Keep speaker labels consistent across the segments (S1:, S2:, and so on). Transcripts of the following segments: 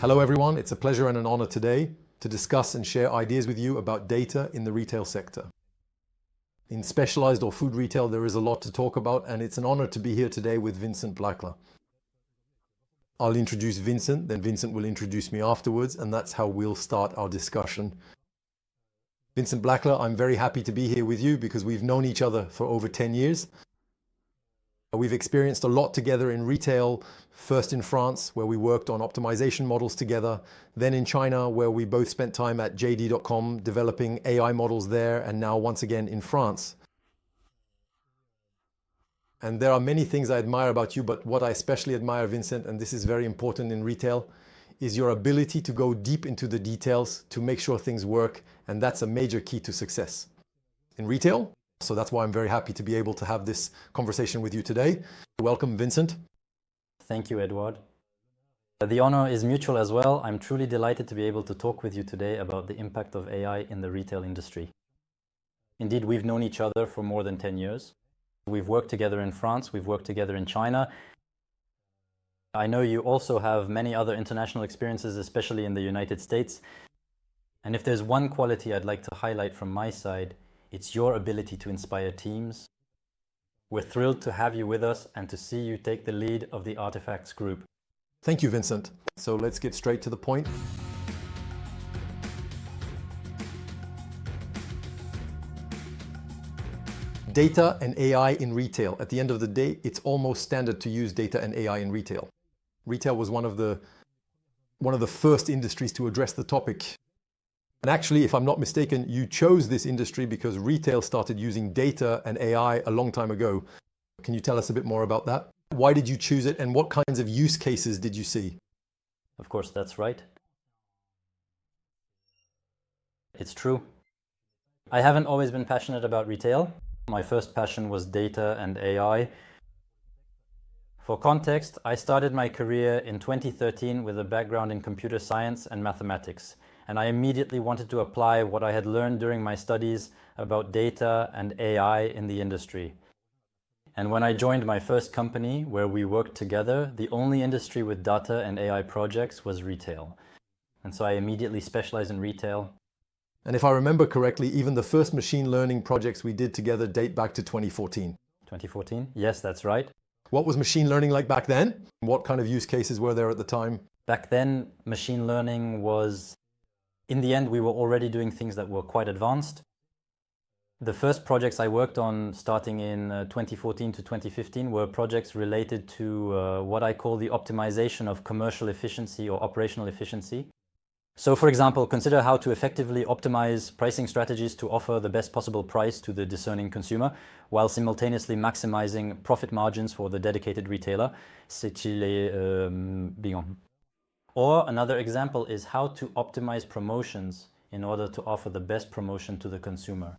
S1: Hello everyone, it's a pleasure and an honor today to discuss and share ideas with you about data in the retail sector. In specialized or food retail, there is a lot to talk about, and it's an honor to be here today with Vincent Blaclard. I'll introduce Vincent, then Vincent will introduce me afterwards, and that's how we'll start our discussion. Vincent Blaclard, I'm very happy to be here with you because we've known each other for over 10 years. We've experienced a lot together in retail, first in France, where we worked on optimization models together, then in China, where we both spent time at JD.com developing AI models there, and now once again in France. And there are many things I admire about you, but what I especially admire, Vincent, and this is very important in retail, is your ability to go deep into the details to make sure things work, and that's a major key to success in retail. So that's why I'm very happy to be able to have this conversation with you today. Welcome, Vincent.
S2: Thank you, Edouard. The honor is mutual as well. I'm truly delighted to be able to talk with you today about the impact of AI in the retail industry. Indeed, we've known each other for more than 10 years. We've worked together in France, we've worked together in China. I know you also have many other international experiences, especially in the United States. And if there's one quality I'd like to highlight from my side, it's your ability to inspire teams. We're thrilled to have you with us and to see you take the lead of the Artefacts group.
S1: Thank you, Vincent. So let's get straight to the point. Data and AI in retail. At the end of the day, it's almost standard to use data and AI in retail. Retail was one of the first industries to address the topic. And actually, if I'm not mistaken, you chose this industry because retail started using data and AI a long time ago. Can you tell us a bit more about that? Why did you choose it, and what kinds of use cases did you see?
S2: Of course, that's right. It's true. I haven't always been passionate about retail. My first passion was data and AI. For context, I started my career in 2013 with a background in computer science and mathematics. And I immediately wanted to apply what I had learned during my studies about data and AI in the industry. And when I joined my first company where we worked together, the only industry with data and AI projects was retail. And so I immediately specialized in retail.
S1: And if I remember correctly, even the first machine learning projects we did together date back to 2014.
S2: 2014? Yes, that's right.
S1: What was machine learning like back then? What kind of use cases were there at the time?
S2: Back then, machine learning was... In the end, we were already doing things that were quite advanced. The first projects I worked on starting in 2014 to 2015 were projects related to what I call the optimization of commercial efficiency or operational efficiency. So for example, consider how to effectively optimize pricing strategies to offer the best possible price to the discerning consumer while simultaneously maximizing profit margins for the dedicated retailer. Or another example is how to optimize promotions in order to offer the best promotion to the consumer.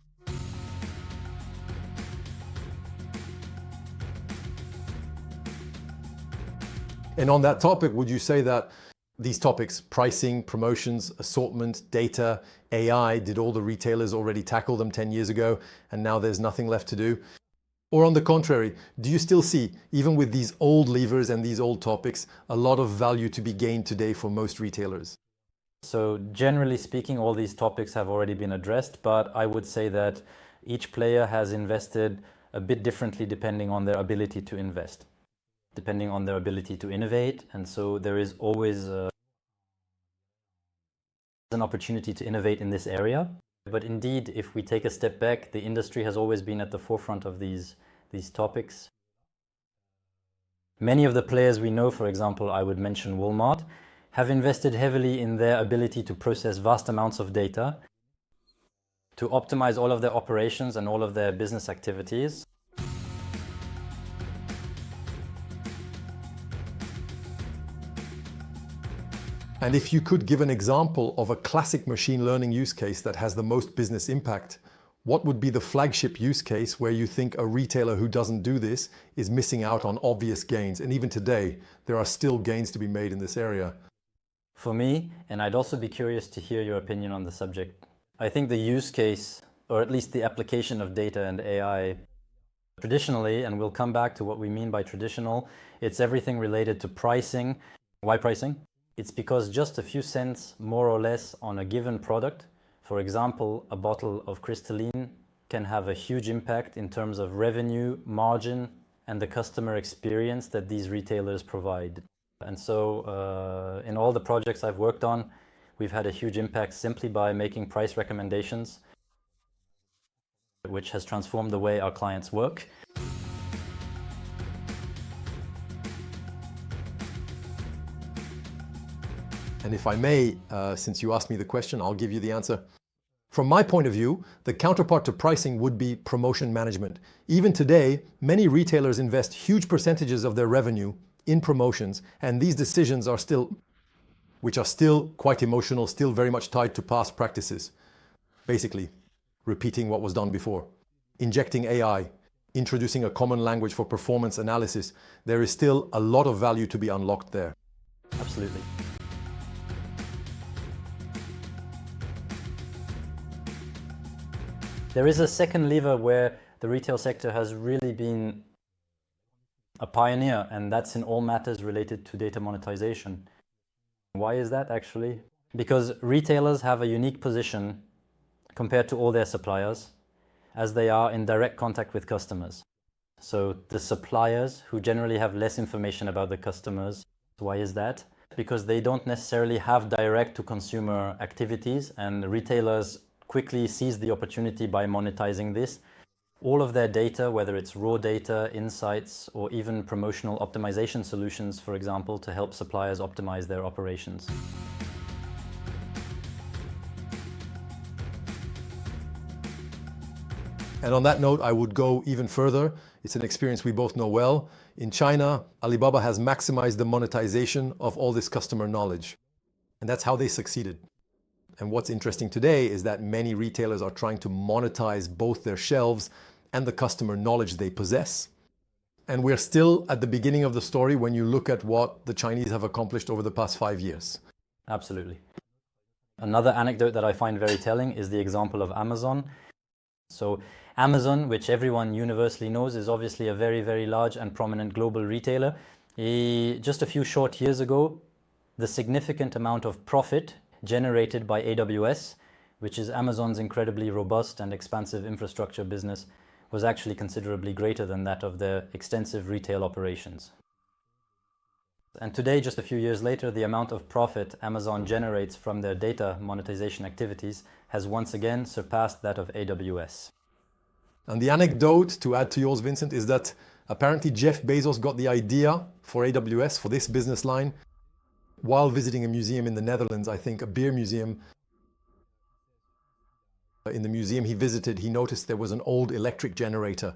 S1: And on that topic, would you say that these topics, pricing, promotions, assortment, data, AI, did all the retailers already tackle them 10 years ago and now there's nothing left to do? Or on the contrary, do you still see, even with these old levers and these old topics, a lot of value to be gained today for most retailers?
S2: So generally speaking, all these topics have already been addressed, but I would say that each player has invested a bit differently depending on their ability to invest, depending on their ability to innovate. And so there is always an opportunity to innovate in this area. But indeed, if we take a step back, the industry has always been at the forefront of these topics. Many of the players we know, for example, I would mention Walmart, have invested heavily in their ability to process vast amounts of data, to optimize all of their operations and all of their business activities.
S1: And if you could give an example of a classic machine learning use case that has the most business impact, what would be the flagship use case where you think a retailer who doesn't do this is missing out on obvious gains? And even today, there are still gains to be made in this area.
S2: For me, and I'd also be curious to hear your opinion on the subject, I think the use case, or at least the application of data and AI, traditionally, and we'll come back to what we mean by traditional, it's everything related to pricing. Why pricing? It's because just a few cents more or less on a given product, for example, a bottle of crystalline, can have a huge impact in terms of revenue, margin, and the customer experience that these retailers provide. And so in all the projects I've worked on, we've had a huge impact simply by making price recommendations, which has transformed the way our clients work.
S1: And if I may, since you asked me the question, I'll give you the answer. From my point of view, the counterpart to pricing would be promotion management. Even today, many retailers invest huge percentages of their revenue in promotions, and these decisions are still quite emotional, still very much tied to past practices. Basically, repeating what was done before. Injecting AI, introducing a common language for performance analysis, there is still a lot of value to be unlocked there.
S2: Absolutely. There is a second lever where the retail sector has really been a pioneer, and that's in all matters related to data monetization. Why is that actually? Because retailers have a unique position compared to all their suppliers, as they are in direct contact with customers. So the suppliers, who generally have less information about the customers, why is that? Because they don't necessarily have direct to consumer activities, and retailers quickly seize the opportunity by monetizing this. All of their data, whether it's raw data, insights, or even promotional optimization solutions, for example, to help suppliers optimize their operations.
S1: And on that note, I would go even further. It's an experience we both know well. In China, Alibaba has maximized the monetization of all this customer knowledge. And that's how they succeeded. And what's interesting today is that many retailers are trying to monetize both their shelves and the customer knowledge they possess. And we're still at the beginning of the story when you look at what the Chinese have accomplished over the past 5 years.
S2: Absolutely. Another anecdote that I find very telling is the example of Amazon. So Amazon, which everyone universally knows, is obviously a very, very large and prominent global retailer. Just a few short years ago, the significant amount of profit generated by AWS, which is Amazon's incredibly robust and expansive infrastructure business, was actually considerably greater than that of their extensive retail operations. And today, just a few years later, the amount of profit Amazon generates from their data monetization activities has once again surpassed that of AWS.
S1: And the anecdote, to add to yours, Vincent, is that apparently Jeff Bezos got the idea for AWS, for this business line, while visiting a museum in the Netherlands, I think a beer museum. In the museum he visited, he noticed there was an old electric generator.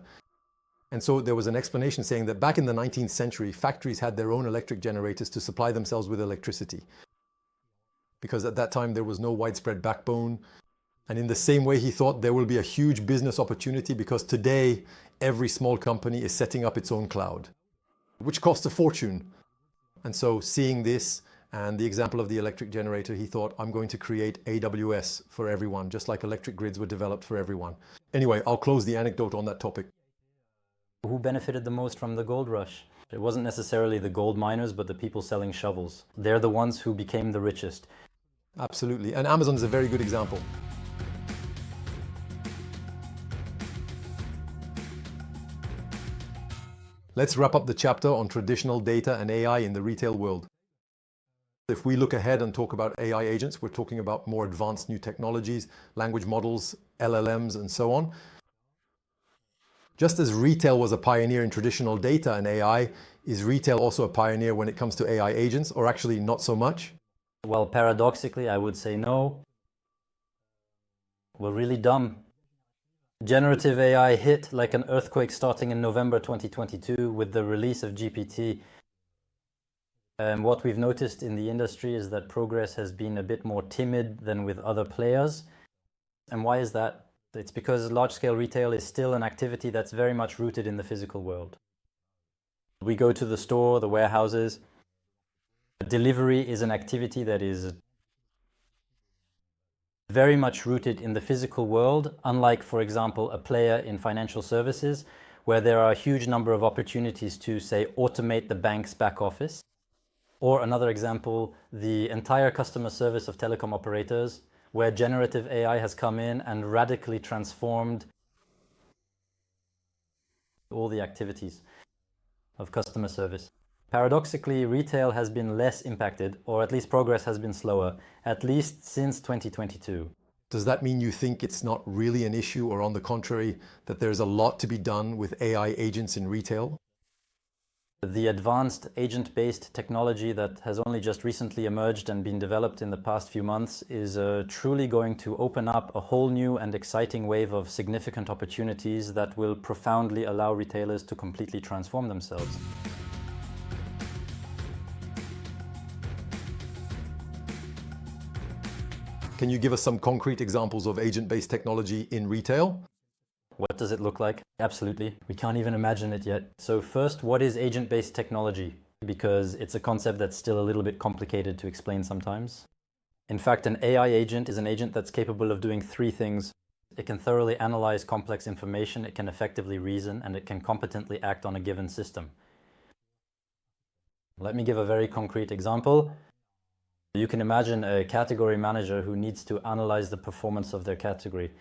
S1: And so there was an explanation saying that back in the 19th century, factories had their own electric generators to supply themselves with electricity. Because at that time there was no widespread backbone. And in the same way, he thought there will be a huge business opportunity because today every small company is setting up its own cloud, which costs a fortune. And so seeing this, and the example of the electric generator, he thought, I'm going to create AWS for everyone, just like electric grids were developed for everyone. Anyway, I'll close the anecdote on that topic.
S2: Who benefited the most from the gold rush? It wasn't necessarily the gold miners, but the people selling shovels. They're the ones who became the richest.
S1: Absolutely. And Amazon is a very good example. Let's wrap up the chapter on traditional data and AI in the retail world. If we look ahead and talk about AI agents, we're talking about more advanced new technologies, language models, LLMs, and so on. Just as retail was a pioneer in traditional data and AI, is retail also a pioneer when it comes to AI agents, or actually not so much?
S2: Well, paradoxically, I would say no. We're really dumb. Generative AI hit like an earthquake starting in November 2022 with the release of GPT. And what we've noticed in the industry is that progress has been a bit more timid than with other players. And why is that? It's because large-scale retail is still an activity that's very much rooted in the physical world. We go to the store, the warehouses. Delivery is an activity that is very much rooted in the physical world, unlike, for example, a player in financial services, where there are a huge number of opportunities to, say, automate the bank's back office. Or another example, the entire customer service of telecom operators, where generative AI has come in and radically transformed all the activities of customer service. Paradoxically, retail has been less impacted, or at least progress has been slower, at least since 2022.
S1: Does that mean you think it's not really an issue, or on the contrary, that there's a lot to be done with AI agents in retail?
S2: The advanced agent-based technology that has only just recently emerged and been developed in the past few months is truly going to open up a whole new and exciting wave of significant opportunities that will profoundly allow retailers to completely transform themselves.
S1: Can you give us some concrete examples of agent-based technology in retail?
S2: What does it look like? Absolutely. We can't even imagine it yet. So first, what is agent-based technology? Because it's a concept that's still a little bit complicated to explain sometimes. In fact, an AI agent is an agent that's capable of doing three things. It can thoroughly analyze complex information, it can effectively reason, and it can competently act on a given system. Let me give a very concrete example. You can imagine a category manager who needs to analyze the performance of their category.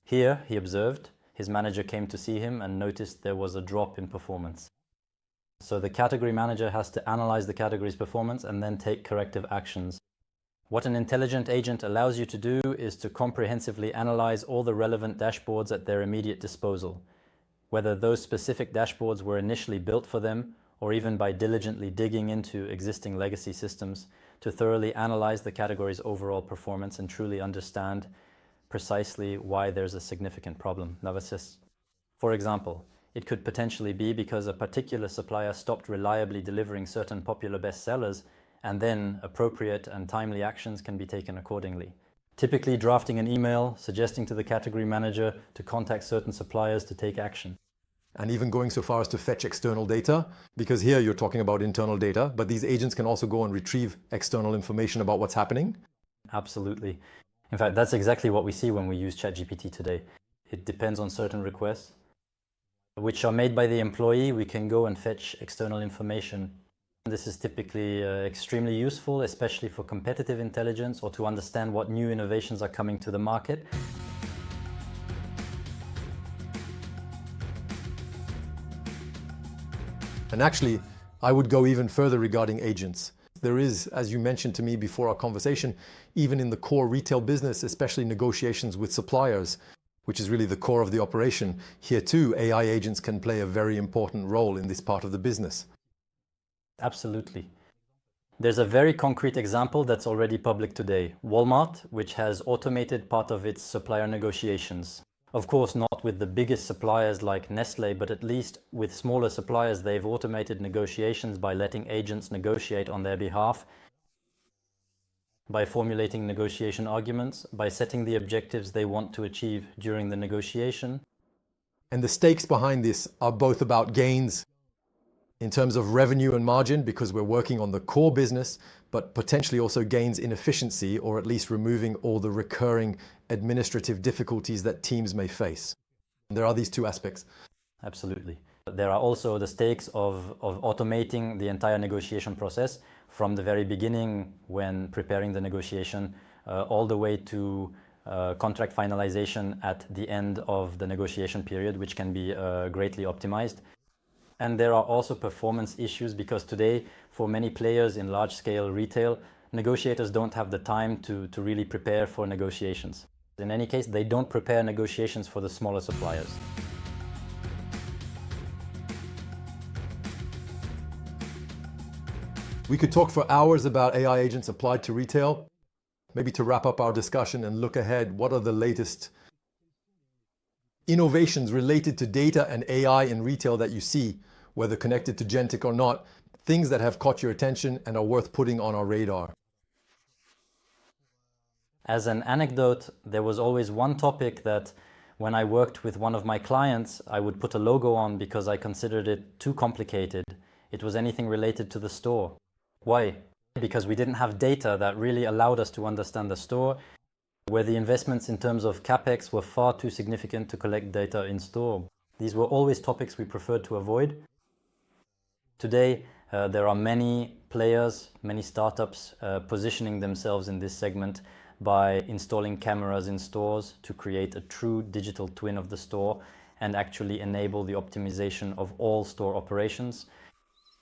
S2: Here, he observed, his manager came to see him and noticed there was a drop in performance. So the category manager has to analyze the category's performance and then take corrective actions. What an intelligent agent allows you to do is to comprehensively analyze all the relevant dashboards at their immediate disposal, whether those specific dashboards were initially built for them or even by diligently digging into existing legacy systems to thoroughly analyze the category's overall performance and truly understand precisely why there's a significant problem. Now, that's just, for example, it could potentially be because a particular supplier stopped reliably delivering certain popular bestsellers, and then appropriate and timely actions can be taken accordingly. Typically drafting an email suggesting to the category manager to contact certain suppliers to take action.
S1: And even going so far as to fetch external data, because here you're talking about internal data, but these agents can also go and retrieve external information about what's happening.
S2: Absolutely. In fact, that's exactly what we see when we use ChatGPT today. It depends on certain requests, which are made by the employee. We can go and fetch external information. This is typically extremely useful, especially for competitive intelligence or to understand what new innovations are coming to the market.
S1: And actually, I would go even further regarding agents. There is, as you mentioned to me before our conversation, even in the core retail business, especially negotiations with suppliers, which is really the core of the operation, here too, AI agents can play a very important role in this part of the business.
S2: Absolutely. There's a very concrete example that's already public today. Walmart, which has automated part of its supplier negotiations. Of course, not with the biggest suppliers like Nestlé, but at least with smaller suppliers, they've automated negotiations by letting agents negotiate on their behalf, by formulating negotiation arguments, by setting the objectives they want to achieve during the negotiation.
S1: And the stakes behind this are both about gains in terms of revenue and margin, because we're working on the core business, but potentially also gains in efficiency, or at least removing all the recurring administrative difficulties that teams may face. There are these two aspects.
S2: Absolutely. There are also the stakes of automating the entire negotiation process from the very beginning when preparing the negotiation all the way to contract finalization at the end of the negotiation period, which can be greatly optimized. And there are also performance issues because today, for many players in large-scale retail, negotiators don't have the time to really prepare for negotiations. In any case, they don't prepare negotiations for the smaller suppliers.
S1: We could talk for hours about AI agents applied to retail. Maybe to wrap up our discussion and look ahead, what are the latest innovations related to data and AI in retail that you see, whether connected to agentic or not, things that have caught your attention and are worth putting on our radar?
S2: As an anecdote, there was always one topic that when I worked with one of my clients, I would put a logo on because I considered it too complicated. It was anything related to the store. Why? Because we didn't have data that really allowed us to understand the store, where the investments in terms of CapEx were far too significant to collect data in store. These were always topics we preferred to avoid. Today, there are many players, many startups positioning themselves in this segment by installing cameras in stores to create a true digital twin of the store and actually enable the optimization of all store operations.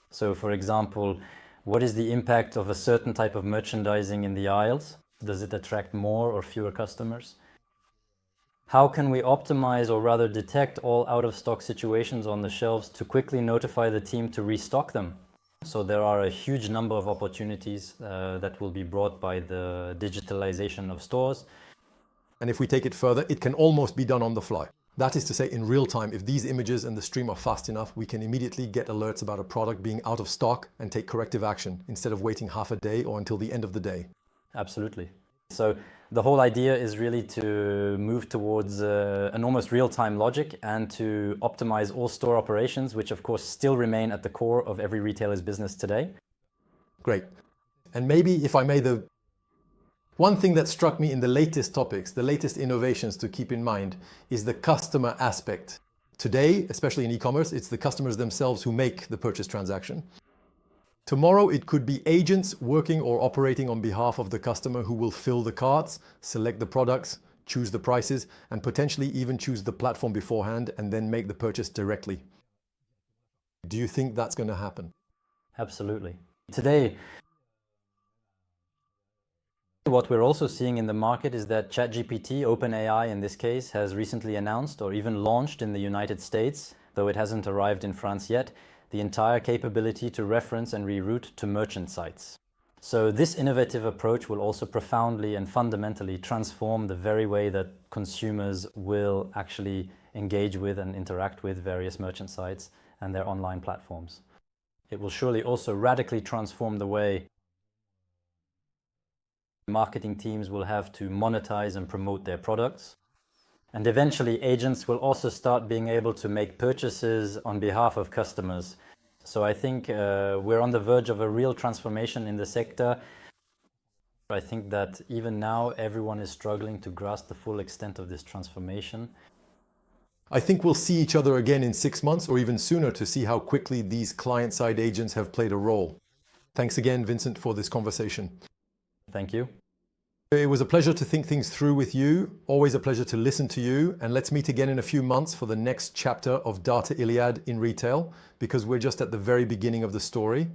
S2: So for example, what is the impact of a certain type of merchandising in the aisles? Does it attract more or fewer customers? How can we optimize or rather detect all out-of-stock situations on the shelves to quickly notify the team to restock them? So there are a huge number of opportunities that will be brought by the digitalization of stores.
S1: And if we take it further, it can almost be done on the fly. That is to say, in real time, if these images and the stream are fast enough, we can immediately get alerts about a product being out of stock and take corrective action instead of waiting half a day or until the end of the day.
S2: Absolutely. So the whole idea is really to move towards an almost real-time logic and to optimize all store operations, which of course still remain at the core of every retailer's business today.
S1: Great. And maybe, if I may, the one thing that struck me in the latest topics, the latest innovations to keep in mind, is the customer aspect. Today, especially in e-commerce, it's the customers themselves who make the purchase transaction. Tomorrow, it could be agents working or operating on behalf of the customer who will fill the carts, select the products, choose the prices, and potentially even choose the platform beforehand and then make the purchase directly. Do you think that's going to happen?
S2: Absolutely. Today, what we're also seeing in the market is that ChatGPT, OpenAI in this case, has recently announced or even launched in the United States, though it hasn't arrived in France yet, the entire capability to reference and reroute to merchant sites. So this innovative approach will also profoundly and fundamentally transform the very way that consumers will actually engage with and interact with various merchant sites and their online platforms. It will surely also radically transform the way marketing teams will have to monetize and promote their products. And eventually, agents will also start being able to make purchases on behalf of customers. So I think we're on the verge of a real transformation in the sector. I think that even now, everyone is struggling to grasp the full extent of this transformation.
S1: I think we'll see each other again in 6 months or even sooner to see how quickly these client-side agents have played a role. Thanks again, Vincent, for this conversation.
S2: Thank you.
S1: It was a pleasure to think things through with you, always a pleasure to listen to you, and let's meet again in a few months for the next chapter of Data Iliad in retail, because we're just at the very beginning of the story.